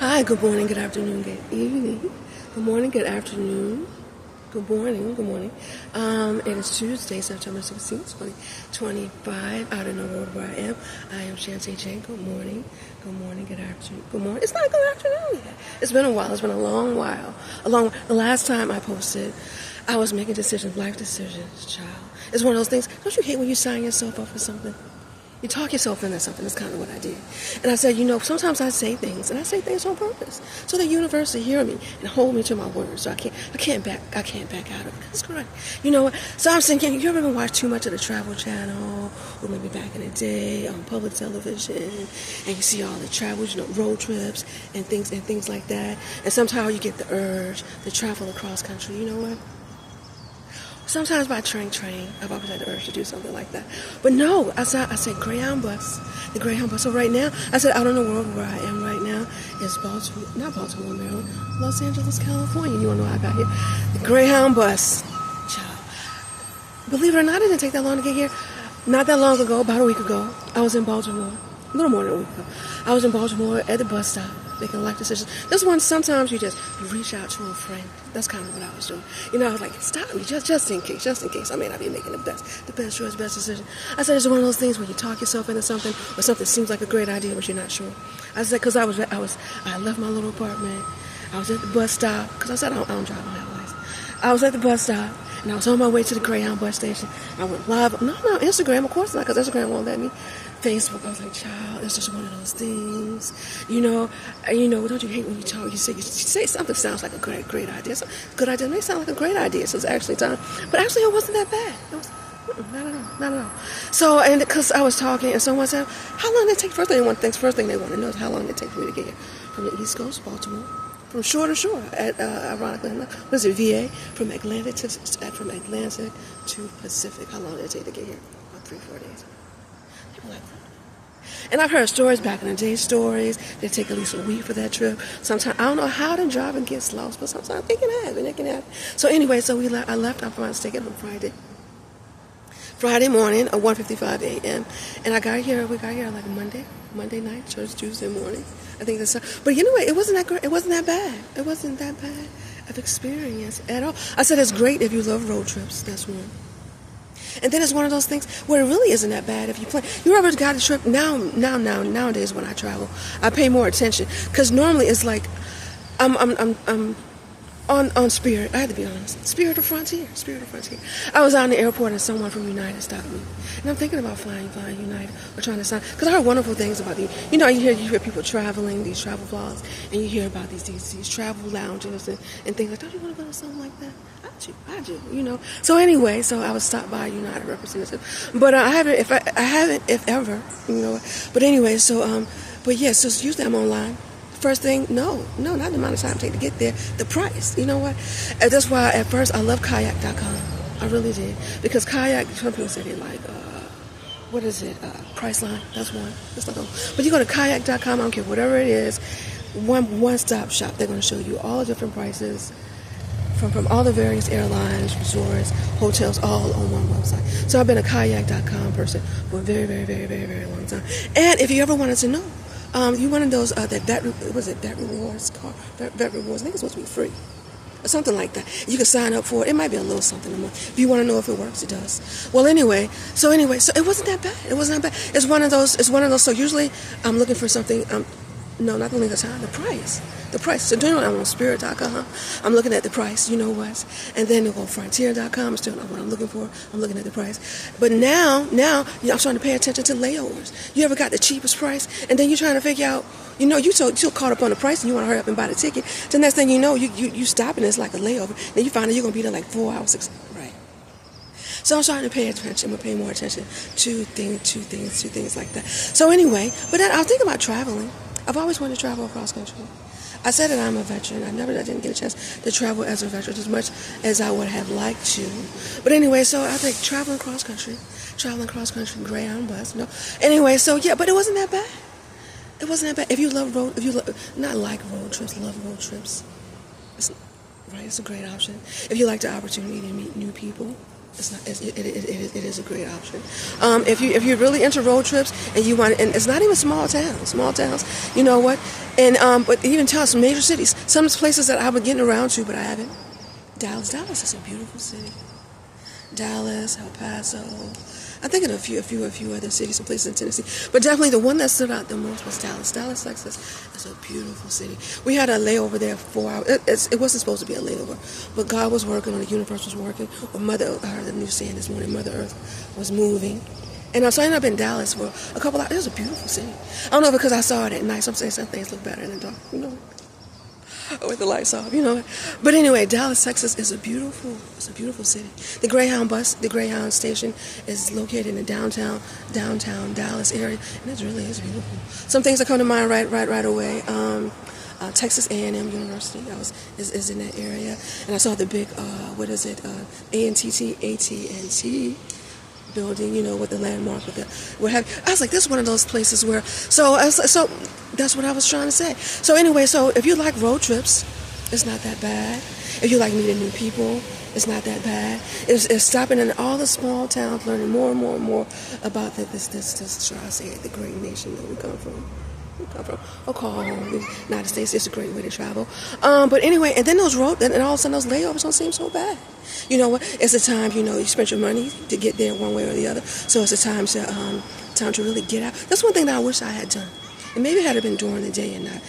Hi, good morning, good afternoon, good evening. Good morning, good afternoon. Good morning, good morning. It is Tuesday, September 16th, 2025. Out in the world where I am Shantae Jane. Good morning, good afternoon. Good morning. It's not good afternoon yet. It's been a while. It's been a long while. The last time I posted, I was making decisions, life decisions, child. It's one of those things. Don't you hate when you sign yourself up for something? You talk yourself into something. That's kind of what I did. And I said, sometimes I say things, and I say things on purpose, so the universe will hear me and hold me to my words. So I can't back out of it. That's correct. You know what? So I'm thinking, you ever watched too much of the Travel Channel, or maybe back in the day on public television, and you see all the travels, road trips and things like that, and somehow you get the urge to travel across country. You know what? Sometimes by train, I've always had the urge to do something like that. But no, I said Greyhound bus, the Greyhound bus. So right now, I said out in the world where I am right now is not Baltimore, Maryland, Los Angeles, California. You want to know how I got here? The Greyhound bus. Child. Believe it or not, it didn't take that long to get here. Not that long ago, about a week ago, I was in Baltimore. A little more than a week ago. I was in Baltimore at the bus stop making life decisions. This one, sometimes you reach out to a friend. That's kind of what I was doing. I was like, stop me, just in case. I may not be making the best choice, best decision. I said it's one of those things where you talk yourself into something, or something seems like a great idea, but you're not sure. I said, because I left my little apartment. I was at the bus stop, because I said I don't drive, I don't have a license. I was at the bus stop, and I was on my way to the Greyhound bus station. I went live. No, Instagram, of course not, because Instagram won't let me. Facebook, I was like, child, it's just one of those things. Don't you hate when you talk, you say something sounds like a great idea. So, good idea, it may sound like a great idea, so it's actually time. But actually, it wasn't that bad. It was, not at all. So, and because I was talking, and someone said, how long did it take? First thing they want to know is how long it takes for me to get here from the East Coast, Baltimore. From shore to shore, ironically enough, VA? From Atlantic to Pacific. How long did it take to get here? About 3-4 days. People like that. And I've heard stories back in the day, they take at least a week for that trip. Sometimes, I don't know how to drive and get lost, but sometimes it can happen. So anyway, I left up on ticket on Friday morning at 1:55 a.m. And we got here like Monday night, church Tuesday morning. I think that's, but anyway, it wasn't that great. It wasn't that bad. It wasn't that bad of experience at all. I said it's great if you love road trips. That's one. And then it's one of those things where it really isn't that bad if you plan. You ever got a trip? Nowadays when I travel, I pay more attention, because normally it's like I'm on Spirit. I had to be honest. Spirit or Frontier. I was out in the airport and someone from United stopped me, and I'm thinking about flying United or trying to sign, because I heard wonderful things about you. You hear people traveling, these travel vlogs, and you hear about these travel lounges and things like. Don't you want to go to something like that? I do. So anyway, I was stopped by a United representative, but I haven't, if ever. But anyway, but yeah, so usually I'm online. First thing, no, not the amount of time it takes to get there, the price. You know what? And that's why at first I love kayak.com. I really did, because kayak. Some people say they like, what is it? Priceline. That's one. That's not one. But you go to kayak.com. I don't care whatever it is. One-stop shop. They're going to show you all the different prices. From all the various airlines, resorts, hotels, all on one website. So I've been a kayak.com person for a very, very, very, very, very long time. And if you ever wanted to know, you one of those vet rewards. I think it's supposed to be free, or something like that. You can sign up for it. It might be a little something a month. If you want to know if it works, it does. Well, anyway, so it wasn't that bad. It's one of those. So usually I'm looking for something. No, not the length of time. The price. So doing what I'm on Spirit.com, I'm looking at the price, and then go Frontier.com, still not what I'm looking for. I'm looking at the price. But now, I'm starting to pay attention to layovers. You ever got the cheapest price, and then you're trying to figure out, you're so caught up on the price, and you want to hurry up and buy the ticket. The next thing you know, you stop, and it's like a layover. Then you find out you're going to be there like 4 hours, 6 hours. Right. So I'm starting to pay attention. I'm going to pay more attention to things like that. So anyway, but then I was thinking about traveling. I've always wanted to travel across country. I said that I'm a veteran. I didn't get a chance to travel as a veteran as much as I would have liked to. But anyway, so I think traveling cross country, Greyhound bus. Anyway, so yeah, but it wasn't that bad. If you love road trips, love road trips. It's a great option. If you like the opportunity to meet new people, It's not. It is a great option. If you're really into road trips and you want, and it's not even small towns. You know what? And but even towns, major cities, some places that I've been getting around to, but I haven't. Dallas is a beautiful city. Dallas, El Paso. I'm thinking of a few other cities and places in Tennessee, but definitely the one that stood out the most was Dallas. Dallas, Texas, is a beautiful city. We had a layover there for 4 hours. It wasn't supposed to be a layover, but God was working, or the universe was working, or I heard the news saying this morning, Mother Earth was moving. And so I ended up in Dallas for a couple hours. It was a beautiful city. I don't know, because I saw it at night. Some things look better in the dark, with the lights off, But anyway, Dallas, Texas is a beautiful city. The Greyhound station is located in the downtown Dallas area, and it really is beautiful. Some things that come to mind right away. Texas A&M University is in that area, and I saw the big AT&T building, with the landmark, with the what have you. I was like, this is one of those places where. So that's what I was trying to say. So anyway, so if you like road trips, it's not that bad. If you like meeting new people, it's not that bad. It's stopping in all the small towns, learning more and more about this. Shall I say it, the great nation that we come from. Or call home. The United States is a great way to travel. But anyway, and then and all of a sudden those layovers don't seem so bad. You know what? It's a time, you spent your money to get there one way or the other. So it's a time to really get out. That's one thing that I wish I had done. And maybe had it been during the day and not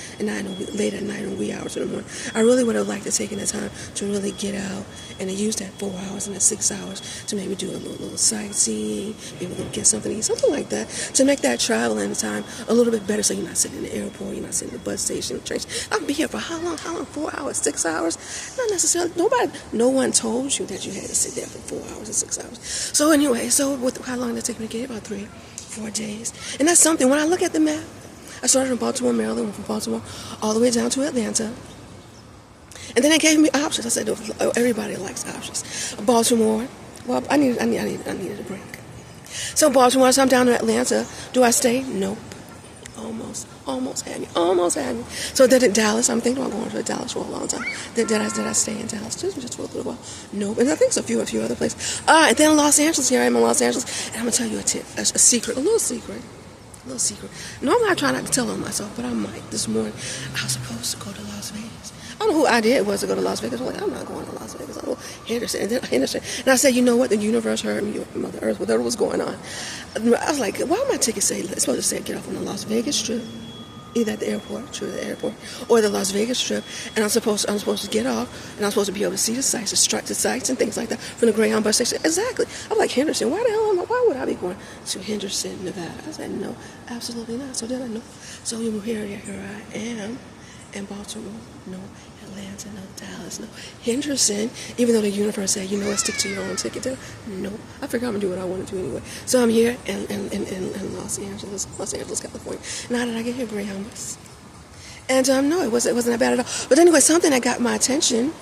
late at night or wee hours in the morning. I really would have liked to take the time to really get out and to use that 4 hours and that 6 hours to maybe do a little sightseeing, maybe get something to eat, something like that, to make that traveling time a little bit better, so you're not sitting in the airport, you're not sitting in the bus station, the train. I'll be here for how long? 4 hours, 6 hours? Not necessarily. No one told you that you had to sit there for 4 hours and 6 hours. So anyway, how long did it take me to get here? About 3-4 days. And that's something. When I look at the map, I started in Baltimore, Maryland, went from Baltimore all the way down to Atlanta. And then they gave me options. I said, everybody likes options. Baltimore, well, I needed a break. So Baltimore, so I'm down to Atlanta. Do I stay? Nope. Almost had me. So then in Dallas, I'm thinking about going to Dallas for a long time. Did I stay in Dallas just for a little while? Nope. And I think it's a few other places. And then Los Angeles, here I am in Los Angeles. And I'm going to tell you a little secret. Normally I try not to tell on myself, but I might. This morning, I was supposed to go to Las Vegas. I don't know who idea it was to go to Las Vegas. I'm like, I'm not going to Las Vegas. I'll go Henderson. And I said, you know what? The universe heard me, Mother Earth, whatever was going on. I was like, why my ticket say, it's supposed to say get off on the Las Vegas Strip, either at the airport, or the Las Vegas Strip, and I'm supposed to get off, and I'm supposed to be able to see the sights and things like that from the Greyhound bus station. Exactly. I'm like, Henderson, why would I be going to Henderson, Nevada? I said, no, absolutely not. So then I know. So here I am in Baltimore, no Atlanta, no Dallas, no Henderson, even though the universe said, stick to your own ticket. No, I figure I'm going to do what I want to do anyway. So I'm here in Los Angeles, California. And how did I get here? Greyhound bus. And no, it wasn't that bad at all. But anyway, something that got my attention,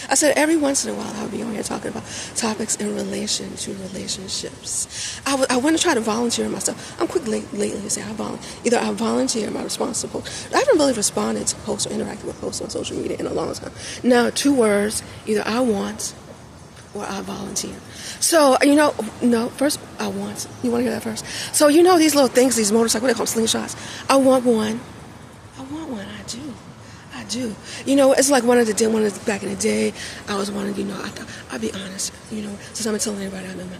I said every once in a while I'll be on here talking about topics in relation to relationships. I want to try to volunteer myself. I'm quick lately to say either I volunteer my response to posts. I haven't really responded to posts or interacted with posts on social media in a long time. Now, 2 words, either I want or I volunteer. So, first I want. You want to hear that first? So, these little things, these motorcycles, what they call them, slingshots. I want one, I do. It's like one of the back in the day, I was wanting, I'll be honest, since I'm telling everybody I'm in my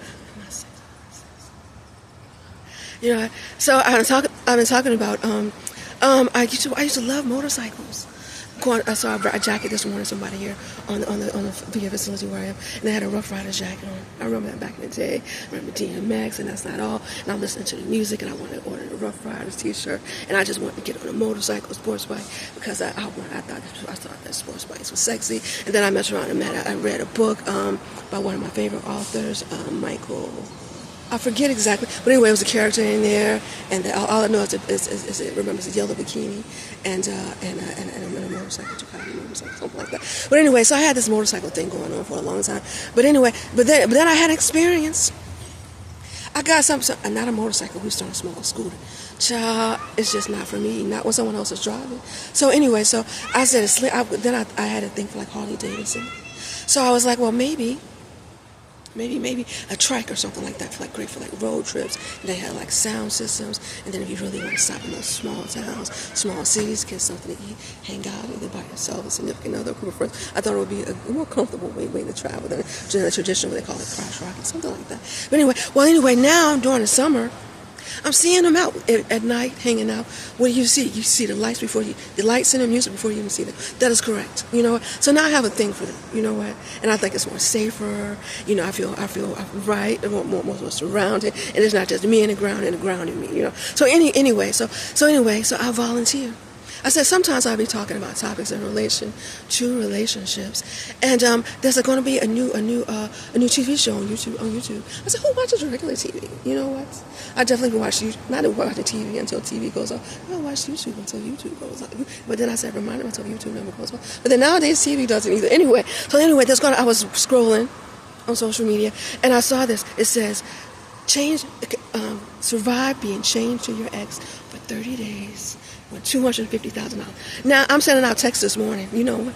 so I've been talking about, I used to love motorcycles. I saw a jacket this morning, somebody here on the VA facility where I am, and they had a Rough Riders jacket on. I remember that back in the day. I remember DMX, and that's not all. And I'm listening to the music, and I wanted to order a Rough Riders t-shirt, and I just wanted to get on a motorcycle, sports bike, because I thought that sports bikes was sexy. And then I messed around and I read a book by one of my favorite authors, Michael. I forget exactly, but anyway, it was a character in there, and all I know is it remembers a yellow bikini and a motorcycle, something like that. But anyway, so I had this motorcycle thing going on for a long time. But anyway, but then I had experience. I got something, not a motorcycle. We used to on a small scooter. Child, it's just not for me. Not when someone else is driving. So anyway, so I said, I had a thing for like Harley Davidson. So I was like, well, maybe maybe a trike or something like that, for like great for like road trips. And they have like sound systems, and then if you really want to stop in those small towns, small cities, get something to eat, hang out either by yourself, a significant other, group of friends, I thought it would be a more comfortable way to travel than the traditional way they call it crash rocking, something like that. But anyway, now during the summer, I'm seeing them out at night, hanging out. What do you see? You see the lights the lights and the music before you even see them. That is correct. You know what? So now I have a thing for them. You know what? And I think it's more safer. You know, I feel right, more surrounded, and it's not just me in the ground and in me. You know. So anyway, so I volunteer. I said sometimes I'll be talking about topics in relation to relationships, and there's going to be a new TV show on YouTube. I said, who watches regular TV? You know what? I definitely watch not watch the TV until TV goes off. I watch YouTube until YouTube goes off. But then I said, remind me until YouTube never goes off. But then nowadays TV doesn't either. Anyway, I was scrolling on social media, and I saw this. It says, survive being chained to your ex for 30 days. With $250,000. Now, I'm sending out texts this morning. You know what?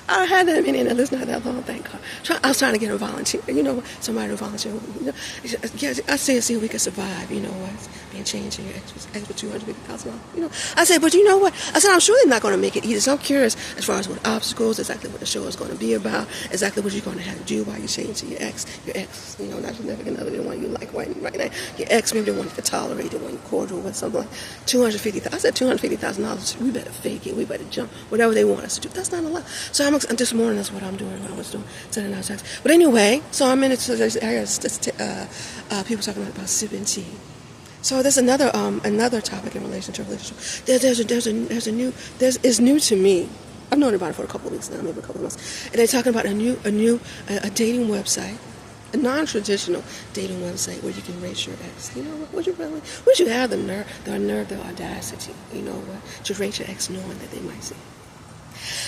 I had that many, and it's not that long, thank God. I was trying to get a volunteer, you know, somebody to volunteer. You know, I say, see if we can survive, you know what, being changed in your ex with $250,000. You know, I said, but you know what? I said, I'm sure they're not going to make it either. So I'm curious as far as what obstacles, exactly what the show is going to be about, exactly what you're going to have to do while you're changing your ex, you know, not significant other, the one you like right now. Your ex, maybe the one you can tolerate, the one you cordial with, something like $250,000. I said $250,000. We better fake it. We better jump. Whatever they want us to do. That's not a lot. So this morning, that's what I'm doing. What I was doing, sending out texts. But anyway, so I'm in it. So there's areas people talking about sipping tea. So there's another topic in relation to relationship. It's new to me. I've known about it for a couple of weeks now, maybe a couple of months. And they're talking about a dating website, a non-traditional dating website where you can rate your ex. You know what? Would you have the nerve, the audacity, you know what, to rate your ex knowing that they might see?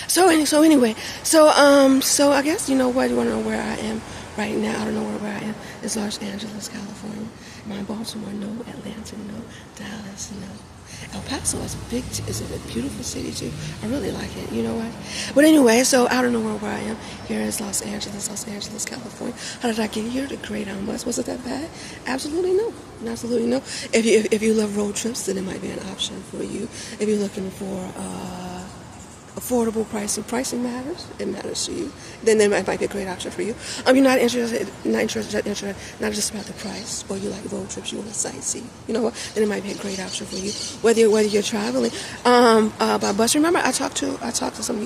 So anyway, I guess, you know what, you want to know where I am right now. I don't know where I am. It's Los Angeles, California. My Baltimore, no. Atlanta, no. Dallas, no. El Paso is a beautiful city too. I really like it, you know what? But anyway, so I don't know where I am. Here is Los Angeles, California. How did I get here? The great bus. Was it that bad? Absolutely no. Absolutely no. If you love road trips, then it might be an option for you. If you're looking for affordable pricing matters. It matters to you. Then there might be a great option for you. You're not interested, not just about the price, or you like road trips, you want to sightsee. You know what? Then it might be a great option for you. Whether you're traveling by bus. Remember, I talked to some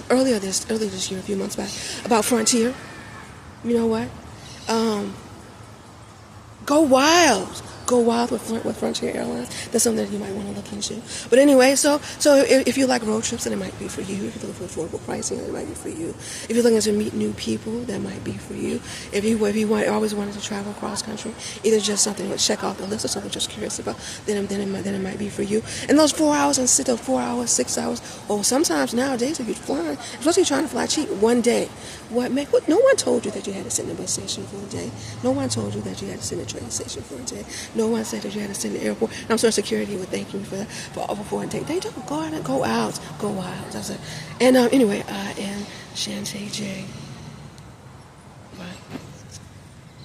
earlier this year, a few months back, about Frontier. You know what? Go wild. Go wild with Frontier Airlines. That's something that you might want to look into. But anyway, so if you like road trips, then it might be for you. If you're looking for affordable pricing, then it might be for you. If you're looking to meet new people, that might be for you. If you always wanted to travel cross country, either just something to check off the list or something you're just curious about, then it might be for you. And those 4 hours and 4 hours, 6 hours, or sometimes nowadays if you're flying, especially trying to fly cheap, one day. No one told you that you had to sit in the bus station for a day. No one told you that you had to sit in the train station for a day. No one said that you had to sit in the airport. And I'm sure security would thank you for that for a day. They don't go out, go wild. That's it. And anyway, I am Shantae J.